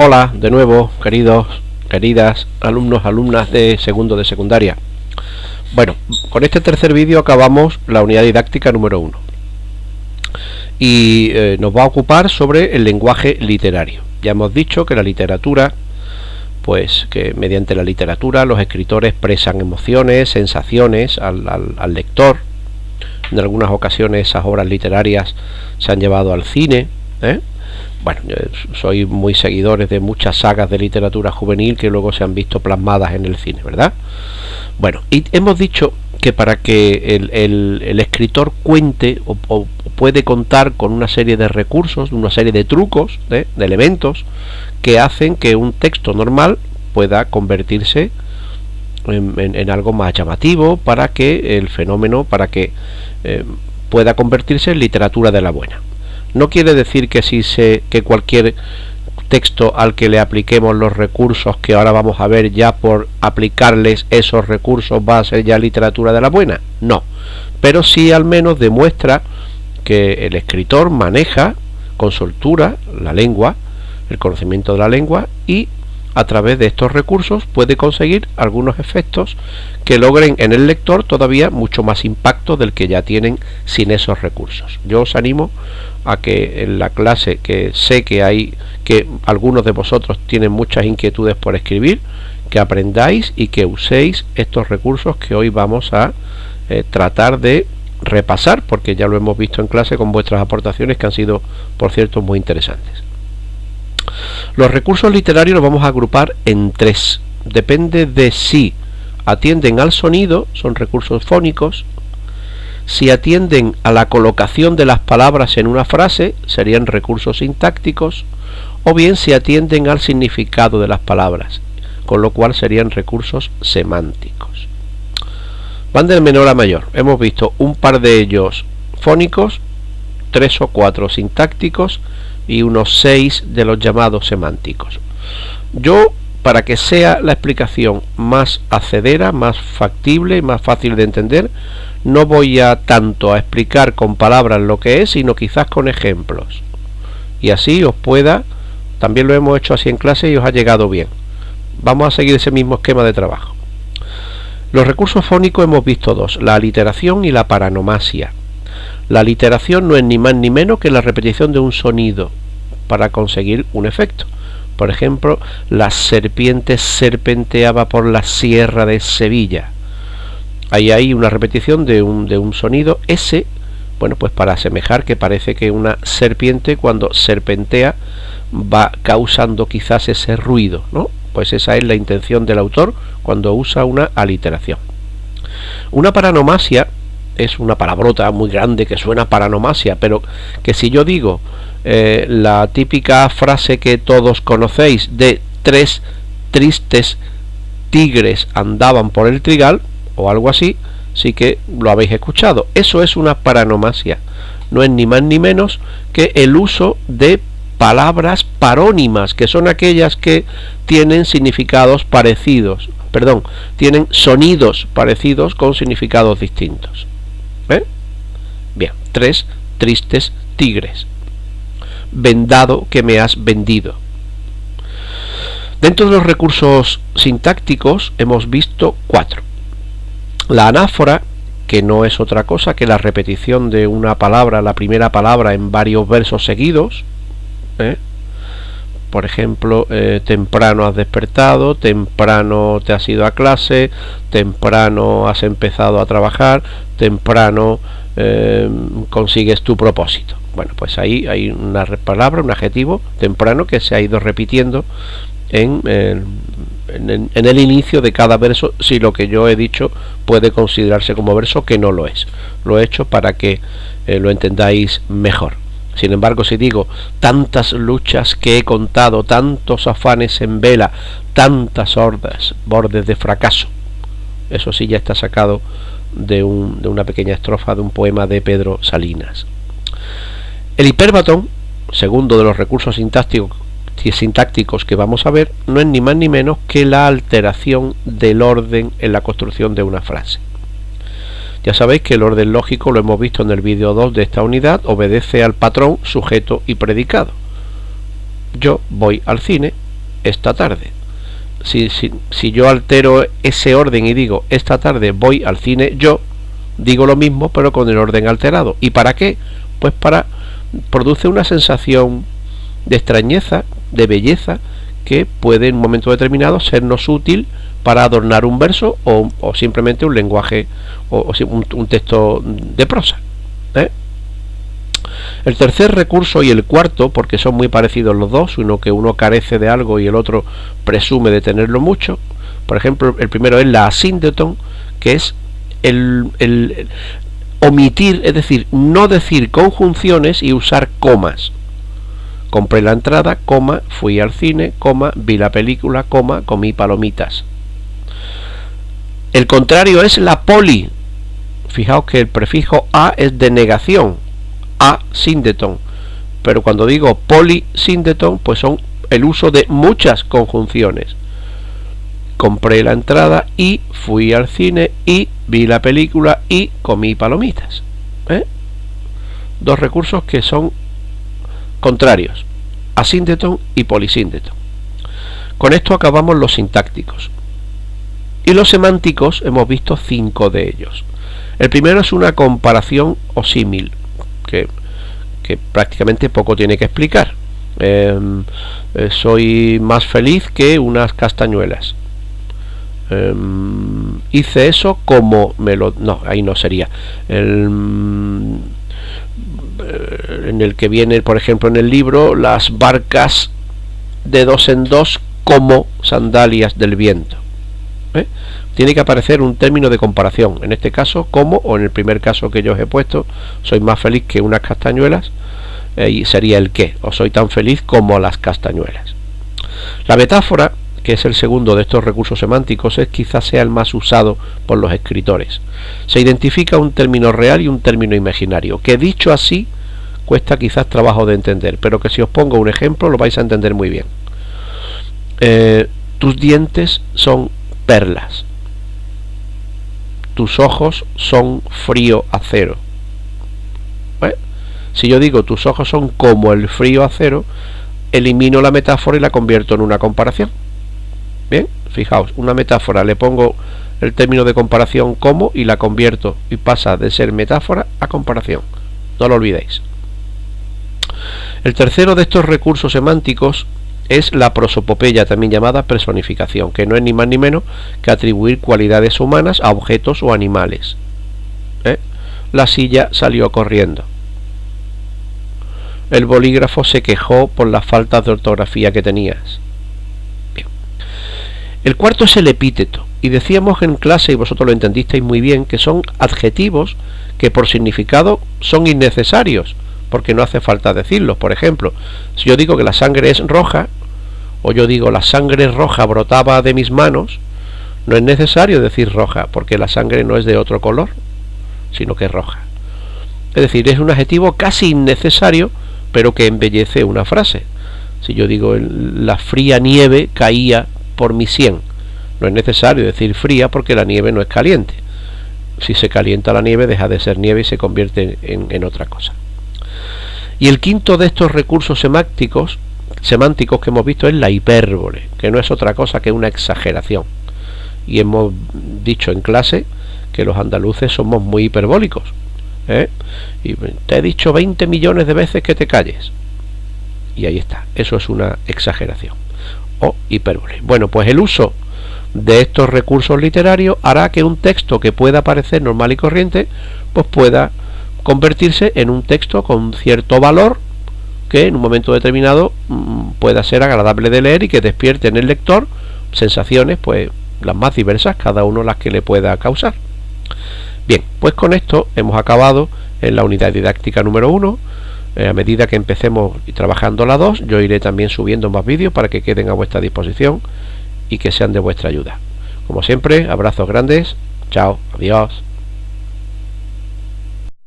Hola de nuevo, queridas alumnos, alumnas de segundo de secundaria. Bueno, con este tercer vídeo acabamos la unidad didáctica número 1 y nos va a ocupar sobre el lenguaje literario. Ya hemos dicho que la literatura, pues que mediante la literatura los escritores expresan emociones, sensaciones al lector. En algunas ocasiones esas obras literarias se han llevado al cine, Bueno, yo soy muy seguidores de muchas sagas de literatura juvenil que luego se han visto plasmadas en el cine, ¿verdad? Bueno, y hemos dicho que para que el escritor cuente o puede contar con una serie de recursos, una serie de trucos, de elementos que hacen que un texto normal pueda convertirse en algo más llamativo, para que el fenómeno, pueda convertirse en literatura de la buena. No quiere decir que que cualquier texto al que le apliquemos los recursos que ahora vamos a ver, ya por aplicarles esos recursos va a ser ya literatura de la buena. No, pero sí al menos demuestra que el escritor maneja con soltura la lengua, el conocimiento de la lengua, y a través de estos recursos puede conseguir algunos efectos que logren en el lector todavía mucho más impacto del que ya tienen sin esos recursos. Yo os animo a que en la clase, que sé que algunos de vosotros tienen muchas inquietudes por escribir, que aprendáis y que uséis estos recursos que hoy vamos a tratar de repasar, porque ya lo hemos visto en clase con vuestras aportaciones, que han sido, por cierto, muy interesantes. Los recursos literarios los vamos a agrupar en 3. Depende de si atienden al sonido, son recursos fónicos. Si atienden a la colocación de las palabras en una frase, serían recursos sintácticos. O bien si atienden al significado de las palabras, con lo cual serían recursos semánticos. Van del menor a mayor. Hemos visto un par de ellos fónicos, 3 o 4 sintácticos y unos 6 de los llamados semánticos. Yo, para que sea la explicación más hacedera, más factible, más fácil de entender, no voy a tanto a explicar con palabras lo que es, sino quizás con ejemplos. Y así os pueda, también lo hemos hecho así en clase y os ha llegado bien. Vamos a seguir ese mismo esquema de trabajo. Los recursos fónicos hemos visto 2, la aliteración y la paranomasia. La aliteración no es ni más ni menos que la repetición de un sonido para conseguir un efecto. Por ejemplo, la serpiente serpenteaba por la sierra de Sevilla. Ahí hay una repetición de un sonido S, bueno, pues para asemejar que parece que una serpiente cuando serpentea va causando quizás ese ruido, ¿no? Pues esa es la intención del autor cuando usa una aliteración. Una paranomasia es una palabrota muy grande que suena paranomasia, pero que si yo digo la típica frase que todos conocéis de 3 tristes tigres andaban por el trigal, o algo así, sí que lo habéis escuchado. Eso es una paranomasia. No es ni más ni menos que el uso de palabras parónimas, que son aquellas que tienen significados parecidos, tienen sonidos parecidos con significados distintos. Bien, 3 tristes tigres. Vendado que me has vendido. Dentro de los recursos sintácticos hemos visto 4. La anáfora, que no es otra cosa que la repetición de una palabra, la primera palabra, en varios versos seguidos. Por ejemplo, temprano has despertado, temprano te has ido a clase, temprano has empezado a trabajar, temprano consigues tu propósito. Bueno, pues ahí hay una palabra, un adjetivo, temprano, que se ha ido repitiendo en el inicio de cada verso, si lo que yo he dicho puede considerarse como verso, que no lo es. Lo he hecho para que lo entendáis mejor. Sin embargo, si digo tantas luchas que he contado, tantos afanes en vela, tantas hordas, bordes de fracaso, eso sí ya está sacado de una pequeña estrofa de un poema de Pedro Salinas. El hiperbatón, segundo de los recursos sintácticos que vamos a ver, no es ni más ni menos que la alteración del orden en la construcción de una frase. Ya sabéis que el orden lógico, lo hemos visto en el vídeo 2 de esta unidad, obedece al patrón sujeto y predicado. Yo voy al cine, esta tarde. Si yo altero ese orden y digo esta tarde voy al cine, yo digo lo mismo pero con el orden alterado. ¿Y para qué? Pues para produce una sensación de extrañeza, de belleza, que puede en un momento determinado sernos útil para adornar un verso o simplemente un lenguaje o un texto de prosa. El tercer recurso y el cuarto, porque son muy parecidos los dos, uno que uno carece de algo y el otro presume de tenerlo mucho. Por ejemplo, el primero es la asíndeton, que es el omitir, es decir, no decir conjunciones y usar comas. Compré la entrada, coma, fui al cine, coma, vi la película, coma, comí palomitas. El contrario es la poli. Fijaos que el prefijo a es de negación, asíndeton, pero cuando digo polisíndeton, pues son el uso de muchas conjunciones. Compré la entrada y fui al cine y vi la película y comí palomitas. Dos recursos que son contrarios, asíndeton y polisíndeton. Con esto acabamos los sintácticos. Y los semánticos hemos visto 5 de ellos. El primero es una comparación o símil, que prácticamente poco tiene que explicar. Soy más feliz que unas castañuelas. Hice eso como me lo... No, ahí no sería. En el que viene, por ejemplo, en el libro, las barcas de 2 en 2 como sandalias del viento. Tiene que aparecer un término de comparación, en este caso como, o en el primer caso que yo os he puesto, soy más feliz que unas castañuelas, y sería el que, o soy tan feliz como las castañuelas. La metáfora, que es el segundo de estos recursos semánticos, es quizás sea el más usado por los escritores. Se identifica un término real y un término imaginario, que dicho así cuesta quizás trabajo de entender, pero que si os pongo un ejemplo lo vais a entender muy bien. Tus dientes son perlas, tus ojos son frío acero. Si yo digo tus ojos son como el frío acero, elimino la metáfora y la convierto en una comparación. Bien, fijaos, una metáfora, le pongo el término de comparación como y la convierto y pasa de ser metáfora a comparación. No lo olvidéis. El tercero de estos recursos semánticos es la prosopopeya, también llamada personificación, que no es ni más ni menos que atribuir cualidades humanas a objetos o animales. La silla salió corriendo. El bolígrafo se quejó por las faltas de ortografía que tenías. Bien. El cuarto es el epíteto, y decíamos en clase, y vosotros lo entendisteis muy bien, que son adjetivos que por significado son innecesarios, porque no hace falta decirlos. Por ejemplo, si yo digo que la sangre es roja, o yo digo la sangre roja brotaba de mis manos, no es necesario decir roja, porque la sangre no es de otro color, sino que es roja. Es decir, es un adjetivo casi innecesario, pero que embellece una frase. Si yo digo la fría nieve caía por mi sien, no es necesario decir fría porque la nieve no es caliente. Si se calienta la nieve deja de ser nieve y se convierte en otra cosa. Y el quinto de estos recursos semánticos que hemos visto es la hipérbole, que no es otra cosa que una exageración. Y hemos dicho en clase que los andaluces somos muy hiperbólicos. Y te he dicho 20 millones de veces que te calles. Y ahí está, eso es una exageración o hipérbole. Bueno, pues el uso de estos recursos literarios hará que un texto que pueda parecer normal y corriente, pues pueda convertirse en un texto con cierto valor, que en un momento determinado pueda ser agradable de leer y que despierte en el lector sensaciones, pues las más diversas, cada uno las que le pueda causar. Bien, pues con esto hemos acabado en la unidad didáctica número 1. A medida que empecemos trabajando la 2, yo iré también subiendo más vídeos para que queden a vuestra disposición y que sean de vuestra ayuda. Como siempre, abrazos grandes, chao, adiós.